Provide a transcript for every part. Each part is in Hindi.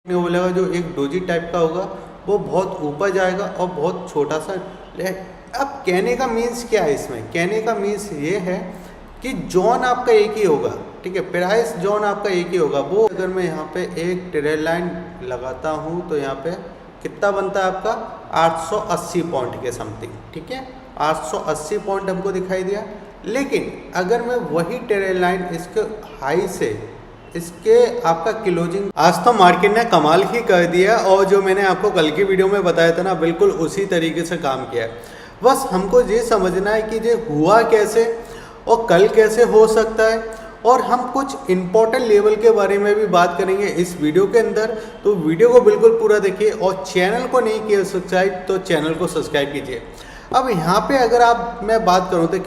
वो बोलेगा जो एक डोजी टाइप का होगा वो बहुत ऊपर जाएगा और बहुत छोटा सा। अब कहने का मीन्स क्या है, इसमें कहने का मीन्स ये है कि जोन आपका एक ही होगा, ठीक है, प्राइस जोन आपका एक ही होगा। वो अगर मैं यहाँ पे एक ट्रेड लाइन लगाता हूँ तो यहाँ पे कितना बनता है आपका 880 पॉइंट के समथिंग, ठीक है, 880 पॉइंट हमको दिखाई दिया। लेकिन अगर मैं वही ट्रेड लाइन इसके हाई से इसके आपका क्लोजिंग, आज तो मार्केट ने कमाल ही कर दिया और जो मैंने आपको कल की वीडियो में बताया था ना, बिल्कुल उसी तरीके से काम किया है। बस हमको ये समझना है कि ये हुआ कैसे और कल कैसे हो सकता है, और हम कुछ इम्पोर्टेंट लेवल के बारे में भी बात करेंगे इस वीडियो के अंदर। तो वीडियो को बिल्कुल पूरा देखिए और चैनल को नहीं किया सब्सक्राइब तो चैनल को सब्सक्राइब कीजिए। अब यहाँ पे अगर आप मैं बात करूँ तो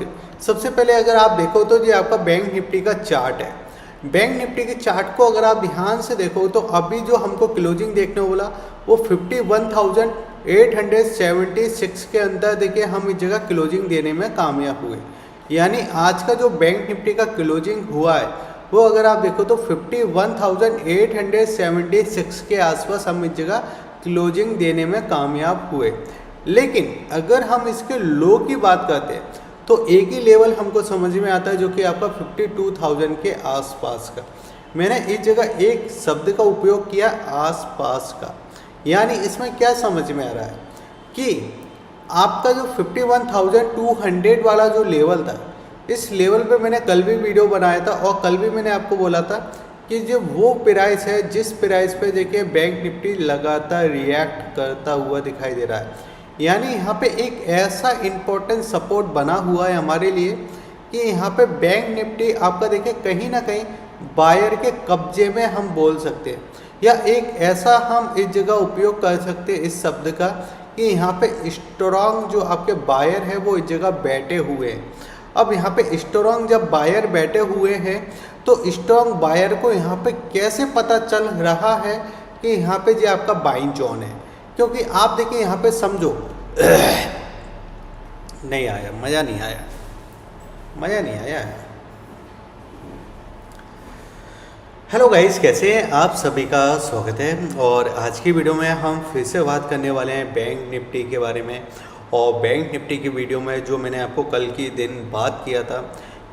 सबसे पहले अगर आप देखो तो ये आपका बैंक निफ्टी का चार्ट है। बैंक निफ्टी के चार्ट को अगर आप ध्यान से देखो तो अभी जो हमको क्लोजिंग देखने को बोला वो 51,876 के अंदर देखिए हम इस जगह क्लोजिंग देने में कामयाब हुए। यानी आज का जो बैंक निफ्टी का क्लोजिंग हुआ है वो अगर आप देखो तो 51,876 के आसपास हम इस जगह क्लोजिंग देने में कामयाब हुए। लेकिन अगर हम इसके लो की बात करते हैं तो एक ही लेवल हमको समझ में आता है जो कि आपका 52,000 के आसपास का। मैंने इस जगह एक शब्द का उपयोग किया आसपास का, यानी इसमें क्या समझ में आ रहा है कि आपका जो 51,200 वाला जो लेवल था, इस लेवल पे मैंने कल भी वीडियो बनाया था और कल भी मैंने आपको बोला था कि जो वो प्राइस है जिस प्राइस पे देखिए बैंक निफ्टी लगातार रिएक्ट करता हुआ दिखाई दे रहा है। यानी यहाँ पे एक ऐसा इम्पोर्टेंट सपोर्ट बना हुआ है हमारे लिए कि यहाँ पे बैंक निफ्टी आपका देखिए कहीं ना कहीं बायर के कब्जे में हम बोल सकते हैं, या एक ऐसा हम इस जगह उपयोग कर सकते हैं इस शब्द का कि यहाँ पे स्ट्रॉन्ग जो आपके बायर है वो इस जगह बैठे हुए हैं। अब यहाँ पे स्ट्रॉन्ग जब बायर बैठे हुए हैं तो स्ट्रॉन्ग बायर को यहाँ पे कैसे पता चल रहा है कि यहाँ पे जो आपका बाइंग जोन है, क्योंकि आप देखिए यहाँ पे समझो नहीं आया, मज़ा नहीं आया, मज़ा नहीं आया। हेलो गाइस, कैसे हैं आप? सभी का स्वागत है। और आज की वीडियो में हम फिर से बात करने वाले हैं बैंक निफ्टी के बारे में। और बैंक निफ्टी की वीडियो में जो मैंने आपको कल की दिन बात किया था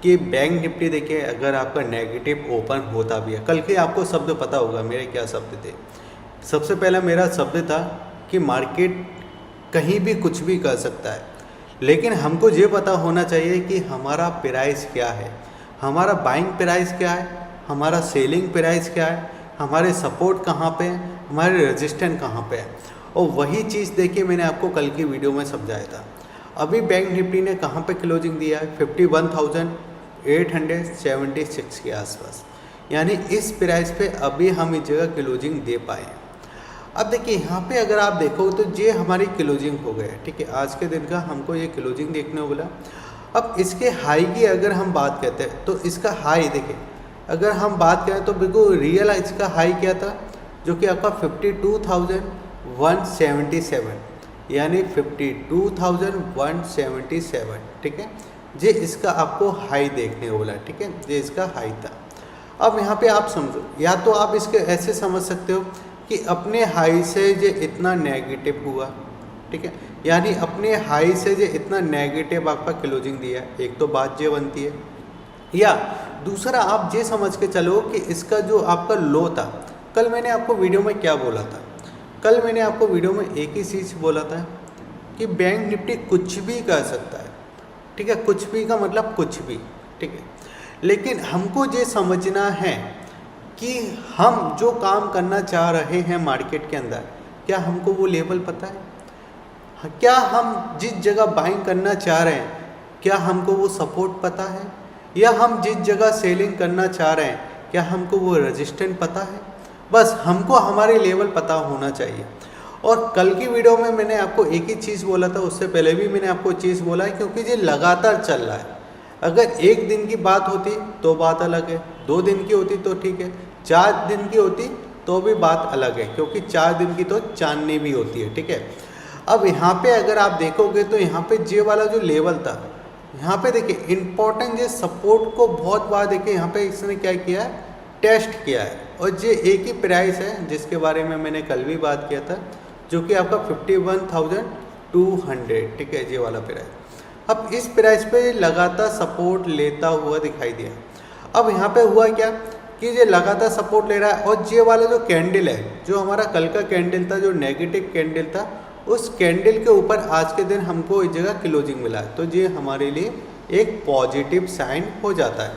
कि बैंक निफ्टी देखिए अगर आपका नेगेटिव ओपन होता भी है, कल के आपको शब्द पता होगा मेरे क्या शब्द थे। सबसे पहला मेरा शब्द था कि मार्केट कहीं भी कुछ भी कर सकता है, लेकिन हमको ये पता होना चाहिए कि हमारा प्राइस क्या है, हमारा बाइंग प्राइस क्या है, हमारा सेलिंग प्राइस क्या है, हमारे सपोर्ट कहाँ पे है, हमारे रेजिस्टेंट कहाँ पे है। और वही चीज़ देखिए मैंने आपको कल की वीडियो में समझाया था। अभी बैंक निफ्टी ने कहाँ पे क्लोजिंग दिया है 51,876 के आसपास, यानी इस प्राइस पे अभी हम इस जगह क्लोजिंग दे पाए हैं। अब देखिए यहाँ पे अगर आप देखो तो ये हमारी क्लोजिंग हो गया, ठीक है, आज के दिन का हमको ये क्लोजिंग देखने को मिला। अब इसके हाई की अगर हम बात करते हैं तो इसका हाई देखिए अगर हम बात करें तो बिल्कुल रियल इसका हाई क्या था जो कि आपका 52,177, यानी 52,177, ठीक है, ये इसका आपको हाई देखने को मिला, ठीक है, ये इसका हाई था। अब यहाँ पे आप समझो, या तो आप इसके ऐसे समझ सकते हो कि अपने हाई से ये इतना नेगेटिव हुआ, ठीक है, यानी अपने हाई से ये इतना नेगेटिव आपका क्लोजिंग दिया, एक तो बात ये बनती है। या दूसरा आप ये समझ के चलो कि इसका जो आपका लो था, कल मैंने आपको वीडियो में क्या बोला था, कल मैंने आपको वीडियो में एक ही चीज़ बोला था कि बैंक निफ्टी कुछ भी कर सकता है, ठीक है, कुछ भी का मतलब कुछ भी, ठीक है, लेकिन हमको ये समझना है कि हम जो काम करना चाह रहे हैं मार्केट के अंदर, क्या हमको वो लेवल पता है, क्या हम जिस जगह बाइंग करना चाह रहे हैं क्या हमको वो सपोर्ट पता है, या हम जिस जगह सेलिंग करना चाह रहे हैं क्या हमको वो रेजिस्टेंट पता है। बस हमको हमारे लेवल पता होना चाहिए। और कल की वीडियो में मैंने आपको एक ही चीज़ बोला था, उससे पहले भी मैंने आपको चीज़ बोला है, क्योंकि ये लगातार चल रहा है। अगर एक दिन की बात होती तो बात अलग है, 2 दिन की होती तो ठीक है, 4 दिन की होती तो भी बात अलग है, क्योंकि 4 दिन की तो चांदनी भी होती है, ठीक है। अब यहाँ पे अगर आप देखोगे तो यहाँ पे जे वाला जो लेवल था, यहाँ पे देखिए इम्पोर्टेंट ये सपोर्ट को बहुत बार देखिए यहाँ पे इसने क्या किया है, टेस्ट किया है और ये एक ही प्राइस है जिसके बारे में मैंने कल भी बात किया था, जो कि आपका 51,200, ठीक है, ये वाला प्राइस। अब इस प्राइस पे लगातार सपोर्ट लेता हुआ दिखाई दिया। अब यहाँ पे हुआ क्या कि ये लगातार सपोर्ट ले रहा है और ये वाला जो कैंडल है, जो हमारा कल का कैंडल था, जो नेगेटिव कैंडल था, उस कैंडल के ऊपर आज के दिन हमको इस जगह क्लोजिंग मिला है, तो ये हमारे लिए एक पॉजिटिव साइन हो जाता है।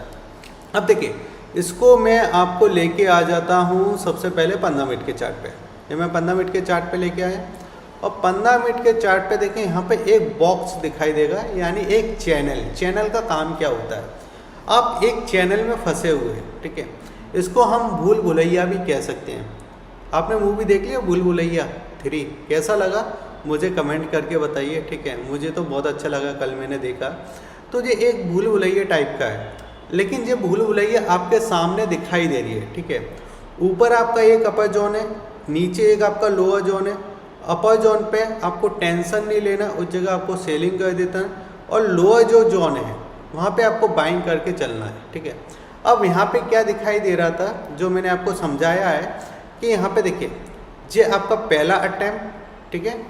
अब देखिए, इसको मैं आपको लेके आ जाता हूँ सबसे पहले 15 मिनट के चार्ट पे। ये मैं 15 मिनट के चार्ट पे लेके आया और 15 मिनट के चार्ट पे देखें, यहाँ पे एक बॉक्स दिखाई देगा, यानी एक चैनल। चैनल का काम क्या होता है, आप एक चैनल में फंसे हुए हैं, ठीक है, इसको हम भूल भुलैया भी कह सकते हैं। आपने मूवी देख लिया भूल भुलैया 3, कैसा लगा मुझे कमेंट करके बताइए, ठीक है। मुझे तो बहुत अच्छा लगा, कल मैंने देखा। तो ये एक भूल भुलैया टाइप का है, लेकिन ये भूल भुलैया आपके सामने दिखाई दे रही है, ठीक है। ऊपर आपका एक अपर जोन है, नीचे एक आपका लोअर जोन है। अपर जोन पे आपको टेंशन नहीं लेना, उस जगह आपको सेलिंग कर देता है, और लोअर जो जोन है वहाँ पे आपको बाइंग करके चलना है, ठीक है। अब यहाँ पे क्या दिखाई दे रहा था, जो मैंने आपको समझाया है कि यहाँ पे देखिए, ये आपका पहला अटैम्प्ट, ठीक है,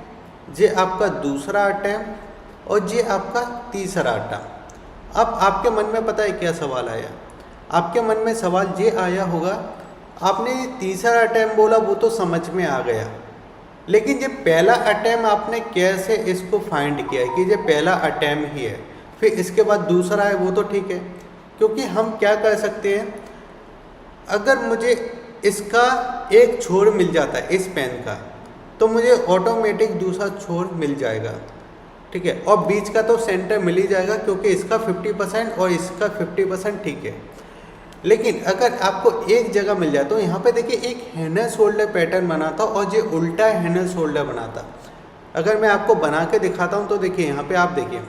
ये आपका दूसरा अटैम्प्ट और ये आपका तीसरा अटैम्प्ट। अब आपके मन में पता है क्या सवाल आया, आपके मन में सवाल ये आया होगा, आपने तीसरा अटैम्प्ट बोला वो तो समझ में आ गया, लेकिन ये पहला अटैम्प्ट आपने कैसे इसको फाइंड किया कि ये पहला अटैम्प्ट ही है, फिर इसके बाद दूसरा है, वो तो ठीक है। क्योंकि हम क्या कर सकते हैं, अगर मुझे इसका एक छोर मिल जाता है इस पेन का, तो मुझे ऑटोमेटिक दूसरा छोर मिल जाएगा, ठीक है, और बीच का तो सेंटर मिल ही जाएगा, क्योंकि इसका 50% और इसका 50% ठीक है। लेकिन अगर आपको एक जगह मिल जाए, तो यहाँ पे देखिए एक हैनर शोल्डर पैटर्न बना था और ये उल्टा हैनर शोल्डर बना था। अगर मैं आपको बना के दिखाता हूँ तो देखिए, यहाँ पे आप देखिए,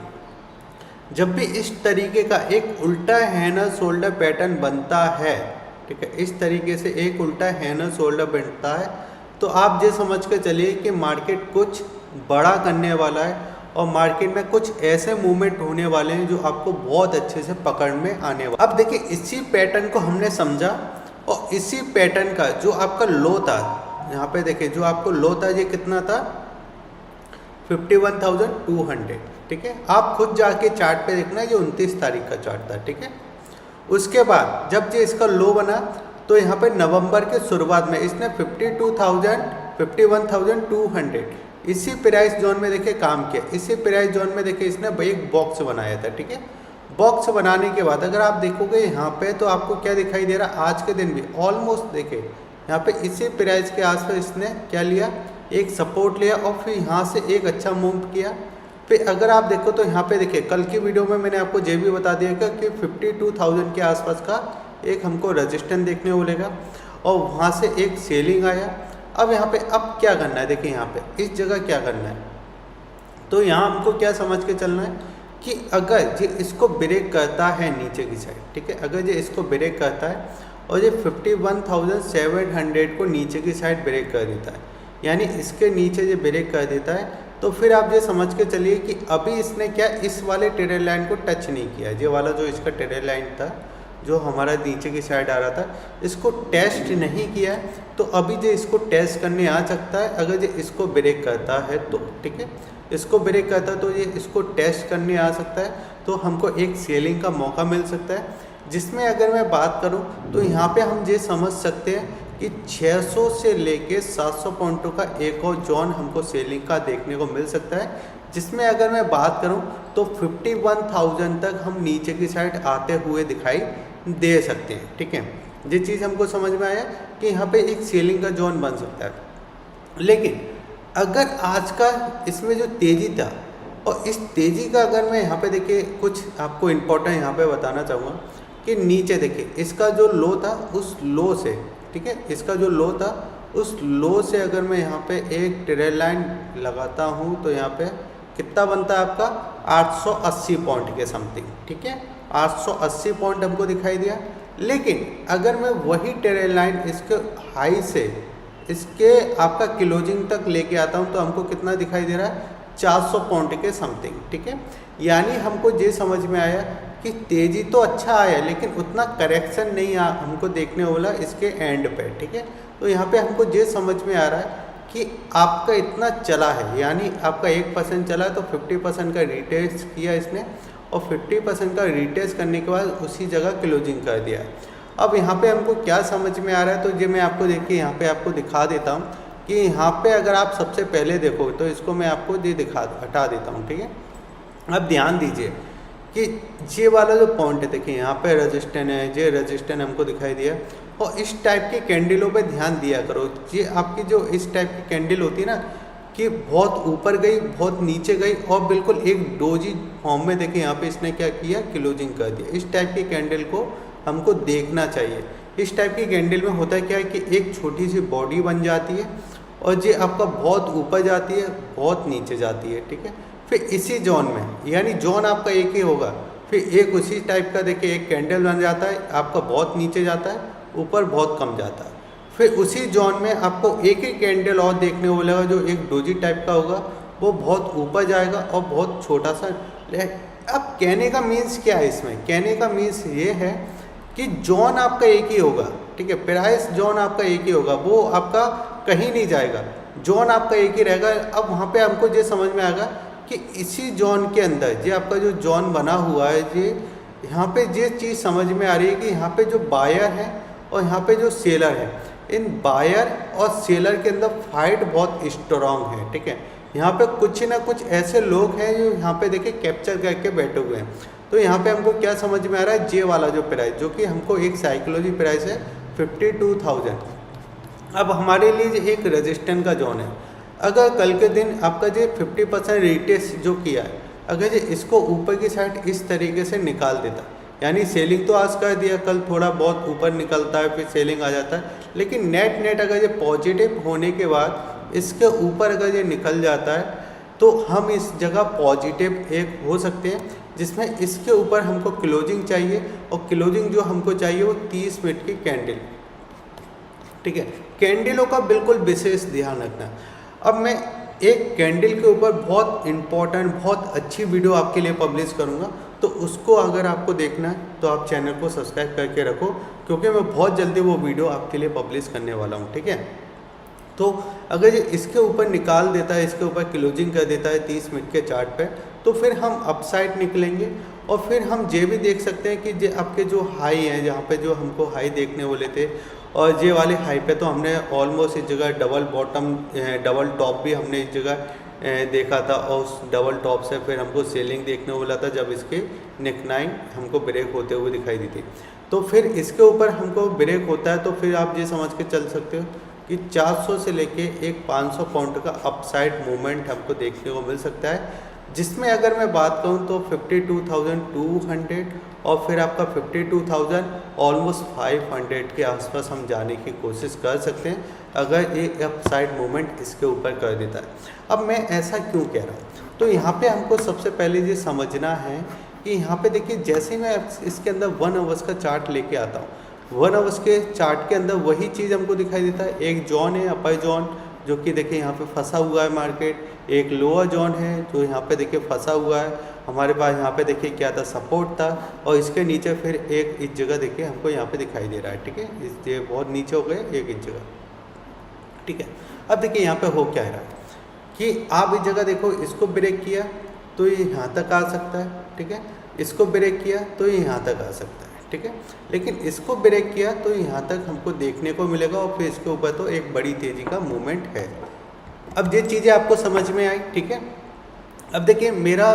जब भी इस तरीके का एक उल्टा हैनर शोल्डर पैटर्न बनता है, ठीक है, इस तरीके से एक उल्टा हैनर शोल्डर बनता है, तो आप ये समझ कर चलिए कि मार्केट कुछ बड़ा करने वाला है और मार्केट में कुछ ऐसे मूवमेंट होने वाले हैं जो आपको बहुत अच्छे से पकड़ में आने वाले। अब देखिए, इसी पैटर्न को हमने समझा और इसी पैटर्न का जो आपका लो था, यहाँ पे देखिए जो आपको लो था, ये कितना था, 51,200, ठीक है। आप खुद जाके चार्ट पे देखना, ये 29 तारीख का चार्ट था, ठीक है। उसके बाद जब ये इसका लो बना, तो यहाँ पे नवंबर के शुरुआत में इसने 51,200 इसी प्राइस जोन में देखिए काम किया। इसी प्राइस जोन में देखिए इसने एक बॉक्स बनाया था, ठीक है। बॉक्स बनाने के बाद अगर आप देखोगे यहाँ पे, तो आपको क्या दिखाई दे रहा, आज के दिन भी ऑलमोस्ट देखिए यहाँ पे इसी प्राइस के आसपास इसने क्या लिया, एक सपोर्ट लिया और फिर यहाँ से एक अच्छा मूव किया। फिर अगर आप देखो तो यहाँ पे देखिए, कल की वीडियो में मैंने आपको ये भी बता दिया कि 52,000 के आसपास का एक हमको रेजिस्टेंस देखने को मिलेगा और वहाँ से एक सेलिंग आया। अब यहाँ पे अब क्या करना है, देखिए यहाँ पे इस जगह क्या करना है, तो यहाँ हमको क्या समझ के चलना है कि अगर ये इसको ब्रेक करता है नीचे की साइड, ठीक है, अगर ये इसको ब्रेक करता है और ये 51,700 को नीचे की साइड ब्रेक कर देता है, यानी इसके नीचे ये ब्रेक कर देता है, तो फिर आप ये समझ के चलिए कि अभी इसने क्या इस वाले ट्रेड लाइन को टच नहीं किया। ये वाला जो इसका ट्रेड लाइन था, जो हमारा नीचे की साइड आ रहा था, इसको टेस्ट नहीं किया है, तो अभी जो इसको टेस्ट करने आ सकता है अगर ये इसको ब्रेक करता है तो, ठीक है, इसको ब्रेक करता है तो ये इसको टेस्ट करने आ सकता है, तो हमको एक सेलिंग का मौका मिल सकता है। जिसमें अगर मैं बात करूं तो यहाँ पे हम ये समझ सकते हैं कि 600 से लेके 700 पॉइंटों का एक और जोन हमको सेलिंग का देखने को मिल सकता है, जिसमें अगर मैं बात करूं तो 51,000 तक हम नीचे की साइड आते हुए दिखाई दे सकते हैं, ठीक है। ये चीज़ हमको समझ में आया कि यहाँ पे एक सेलिंग का जोन बन सकता है। लेकिन अगर आज का इसमें जो तेज़ी था, और इस तेज़ी का अगर मैं यहाँ पे देखिए कुछ आपको इम्पोर्टेंट यहाँ पे बताना चाहूँगा कि नीचे देखिए इसका जो लो था, उस लो से, ठीक है, इसका जो लो था उस लो से अगर मैं यहाँ पे एक ट्रेड लाइन लगाता हूँ, तो यहाँ पे कितना बनता है आपका 880 पॉइंट के समथिंग, ठीक है, 880 पॉइंट हमको दिखाई दिया। लेकिन अगर मैं वही ट्रेड लाइन इसके हाई से इसके आपका क्लोजिंग तक लेके आता हूँ, तो हमको कितना दिखाई दे रहा है, 400 पॉइंट के समथिंग, ठीक है। यानी हमको ये समझ में आया कि तेज़ी तो अच्छा आया लेकिन उतना करेक्शन नहीं हमको देखने वाला इसके एंड पे, ठीक है। तो यहाँ पे हमको ये समझ में आ रहा है कि आपका इतना चला है, यानी आपका 1% चला है तो 50% का रिटेस्ट किया इसने और 50% का रिटेस्ट करने के बाद उसी जगह क्लोजिंग कर दिया। अब यहाँ पे हमको क्या समझ में आ रहा है, तो ये मैं आपको देखिए यहाँ पे आपको दिखा देता हूँ कि यहाँ पे अगर आप सबसे पहले देखो तो इसको मैं आपको ये हटा देता हूँ, ठीक है। अब ध्यान दीजिए कि ये वाला जो पॉइंट है, देखिए यहाँ पे रजिस्टेंस है, ये रजिस्टेंस हमको दिखाई दिया। और इस टाइप की कैंडलों पे ध्यान दिया करो। ये आपकी जो इस टाइप की कैंडल होती है ना कि बहुत ऊपर गई, बहुत नीचे गई और बिल्कुल एक डोजी फॉर्म में, देखिए यहाँ पे इसने क्या किया, क्लोजिंग कर दिया। इस टाइप की कैंडल को हमको देखना चाहिए। इस टाइप की कैंडल में होता है क्या है कि एक छोटी सी बॉडी बन जाती है और ये आपका बहुत ऊपर जाती है, बहुत नीचे जाती है, ठीक है। फिर इसी जोन में, यानी जोन आपका एक ही होगा, फिर एक उसी टाइप का देखिए एक कैंडल बन जाता है, आपका बहुत नीचे जाता है, ऊपर बहुत कम जाता है। फिर उसी जोन में आपको एक ही कैंडल और देखने को मिलेगा जो एक डोजी टाइप का होगा, वो बहुत ऊपर जाएगा और बहुत छोटा सा। अब कहने का मीन्स क्या है इसमें, कहने का मीन्स ये है कि जोन आपका एक ही होगा, ठीक है। प्राइस जोन आपका एक ही होगा, वो आपका कहीं नहीं जाएगा, जोन आपका एक ही रहेगा। अब वहाँ पे हमको ये समझ में आएगा कि इसी जोन के अंदर ये आपका जो जोन बना हुआ है, ये यहाँ पे ये चीज़ समझ में आ रही है कि यहाँ पे जो बायर है और यहाँ पे जो सेलर है, इन बायर और सेलर के अंदर फाइट बहुत स्ट्रॉन्ग है, ठीक है। यहाँ पे कुछ ना कुछ ऐसे लोग हैं जो यहाँ पे देखिए कैप्चर करके बैठे हुए हैं। तो यहाँ पे हमको क्या समझ में आ रहा है, जे वाला जो प्राइस जो कि हमको एक साइकोलॉजी प्राइस है 52,000। अब हमारे लिए एक रेजिस्टेंस का जोन है। अगर कल के दिन आपका जो 50% रिटेस्ट जो किया है, अगर ये इसको ऊपर की साइड इस तरीके से निकाल देता, यानी सेलिंग तो आज कर दिया, कल थोड़ा बहुत ऊपर निकलता है फिर सेलिंग आ जाता है, लेकिन नेट अगर ये पॉजिटिव होने के बाद इसके ऊपर अगर ये निकल जाता है तो हम इस जगह पॉजिटिव एक हो सकते हैं, जिसमें इसके ऊपर हमको क्लोजिंग चाहिए और क्लोजिंग जो हमको चाहिए वो 30 मिनट की कैंडल, ठीक है। कैंडलों का बिल्कुल विशेष ध्यान रखना। अब मैं एक कैंडल के ऊपर बहुत इम्पॉर्टेंट बहुत अच्छी वीडियो आपके लिए पब्लिश करूँगा, तो उसको अगर आपको देखना है तो आप चैनल को सब्सक्राइब करके रखो, क्योंकि मैं बहुत जल्दी वो वीडियो आपके लिए पब्लिश करने वाला हूँ, ठीक है। तो अगर ये इसके ऊपर निकाल देता है, इसके ऊपर क्लोजिंग कर देता है 30 मिनट के चार्ट पे, तो फिर हम अपसाइड निकलेंगे और फिर हम ये भी देख सकते हैं कि ये आपके जो हाई हैं, जहाँ पे जो हमको हाई देखने वाले थे, और ये वाले हाई पे तो हमने ऑलमोस्ट इस जगह डबल बॉटम डबल टॉप भी हमने इस जगह देखा था, और उस डबल टॉप से फिर हमको सेलिंग देखने वाला था जब इसके नेकलाइन हमको ब्रेक होते हुए दिखाई दी थी। तो फिर इसके ऊपर हमको ब्रेक होता है तो फिर आप ये समझ के चल सकते हो कि 400 से लेके एक 500 पॉइंट का अपसाइड मूवमेंट हमको देखने को मिल सकता है, जिसमें अगर मैं बात करूं तो 52,200 और फिर आपका 52,000 ऑलमोस्ट 500 के आसपास हम जाने की कोशिश कर सकते हैं अगर ये अपसाइड मूवमेंट इसके ऊपर कर देता है। अब मैं ऐसा क्यों कह रहा हूँ, तो यहाँ पे हमको सबसे पहले ये समझना है कि यहाँ पे देखिए जैसे ही मैं इसके अंदर 1 आवर्स का चार्ट लेके आता हूँ, 1 आवर्स के चार्ट के अंदर वही चीज़ हमको दिखाई देता है। एक जोन है अपर जोन जो कि देखिए यहाँ पे फंसा हुआ है मार्केट, एक लोअर जोन है जो यहाँ पे देखिए फंसा हुआ है। हमारे पास यहाँ पे देखिए क्या था, सपोर्ट था, और इसके नीचे फिर एक इस जगह देखिए हमको यहाँ पे दिखाई दे रहा है, ठीक है। ये बहुत नीचे हो गए एक इस जगह, ठीक है। अब देखिए यहाँ पे हो क्या रहा है कि आप इस जगह देखो, इसको ब्रेक किया तो ये यहाँ तक आ सकता है, ठीक है। इसको ब्रेक किया तो ये यहाँ तक आ सकता है, ठीक है। लेकिन इसको ब्रेक किया तो यहाँ तक हमको देखने को मिलेगा और फिर इसके ऊपर तो एक बड़ी तेज़ी का मूवमेंट है। अब ये चीज़ें आपको समझ में आई, ठीक है। अब देखिए मेरा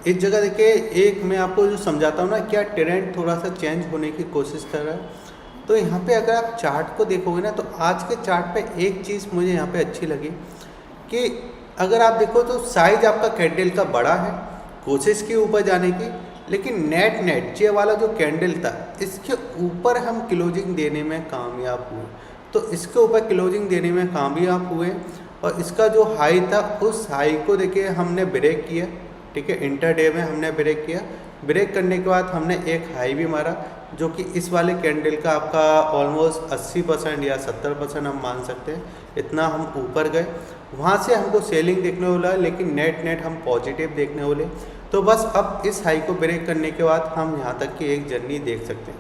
इस जगह देखिए एक मैं आपको जो समझाता हूँ ना, क्या ट्रेंड थोड़ा सा चेंज होने की कोशिश कर रहा है। तो यहाँ पे अगर आप चार्ट को देखोगे ना, तो आज के चार्ट पे एक चीज़ मुझे यहाँ पे अच्छी लगी कि अगर आप देखो तो साइज आपका कैंडल का बड़ा है, कोशिश की ऊपर जाने की, लेकिन नेट ये वाला जो कैंडल था इसके ऊपर हम क्लोजिंग देने में कामयाब हुए। तो इसके ऊपर क्लोजिंग देने में कामयाब हुए और इसका जो हाई था उस हाई को देखिए हमने ब्रेक किया, ठीक है। इंटरडे में हमने ब्रेक किया, ब्रेक करने के बाद हमने एक हाई भी मारा जो कि इस वाले कैंडल का आपका ऑलमोस्ट 80% या 70% हम मान सकते हैं, इतना हम ऊपर गए। वहाँ से हमको सेलिंग देखने वाला है, लेकिन नेट हम पॉजिटिव देखने वाले। तो बस अब इस हाई को ब्रेक करने के बाद हम यहाँ तक की एक जर्नी देख सकते हैं।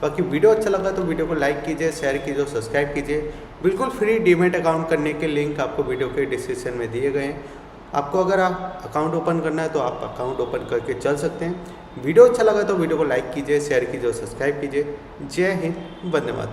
बाकी वीडियो अच्छा लगा तो वीडियो को लाइक कीजिए, शेयर कीजिए, सब्सक्राइब कीजिए। बिल्कुल फ्री डीमैट अकाउंट करने के लिंक आपको वीडियो के डिस्क्रिप्शन में दिए गए हैं। आपको अगर आप अकाउंट ओपन करना है तो आप अकाउंट ओपन करके चल सकते हैं। वीडियो अच्छा लगा तो वीडियो को लाइक कीजिए, शेयर कीजिए और सब्सक्राइब कीजिए। जय हिंद, वंदे मातरम।